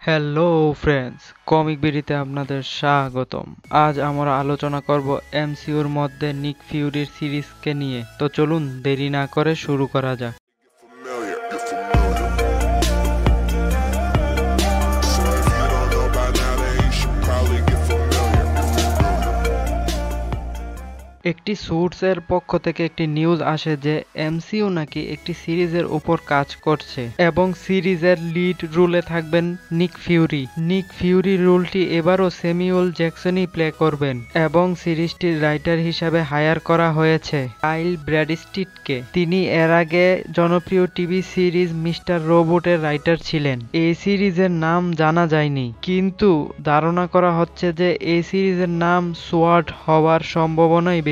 Hello friends, comic বিডিতে আপনাদের স্বাগতম। আজ আমরা আলোচনা করব এমসিইউর মধ্যে নিক ফিউরির সিরিজকে নিয়ে। তো চলুন দেরি না করে শুরু করা যাক। একটি সোর্সের পক্ষ থেকে একটি নিউজ আসে যে এমসিইউ নাকি একটি সিরিজের উপর কাজ করছে এবং সিরিজের লিড রোলে থাকবেন নিক ফিউরি। নিক ফিউরি রোলটি এবারও স্যামুয়েল জ্যাকসনই প্লে করবেন এবং সিরিজটির রাইটার হিসাবে হায়ার করা হয়েছে কাইল ব্র্যাডস্টিটকে। তিনি এর আগে জনপ্রিয় টিভি সিরিজ মিস্টার রোবটের রাইটার ছিলেন। এই সিরিজের নাম জানা যায়নি, কিন্তু ধারণা করা হচ্ছে যে এই সিরিজের নাম সোয়ার্ড হওয়ার সম্ভাবনাই বেশি।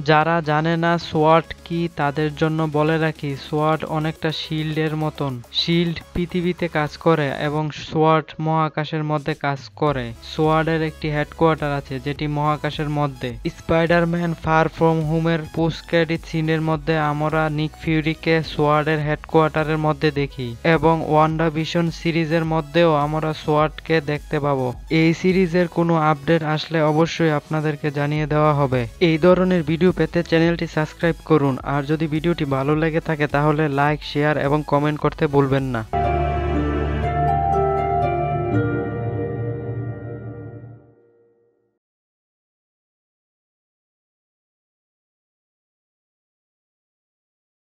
যারা জানে না সোয়ার্ড কি তাদের জন্য বলে রাখি, সোয়ার্ড অনেকটা শিল্ডের মতন। শিল্ড পৃথিবীতে কাজ করে এবং সোয়ার্ড মহাকাশের মধ্যে কাজ করে। সোয়ার্ডের একটি হেডকোয়ার্টার আছে যেটি মহাকাশের মধ্যে। স্পাইডারম্যান ফার ফ্রম হোমের পোস্ট ক্রেডিট সিনের মধ্যে আমরা নিক ফিউরিকে সোয়ার্ডের হেডকোয়ার্টারের মধ্যে দেখি এবং ওয়ান্ডা ভিশন সিরিজের মধ্যেও আমরা সোয়ার্ডকে দেখতে পাবো। এই সিরিজের কোনো আপডেট আসলে অবশ্যই আপনাদেরকে জানিয়ে দেওয়া হবে। এই ধরনের ভিডিও পেতে চ্যানেলটি সাবস্ক্রাইব করুন, আর যদি ভিডিওটি ভালো লেগে থাকে তাহলে লাইক, শেয়ার এবং কমেন্ট করতে ভুলবেন না।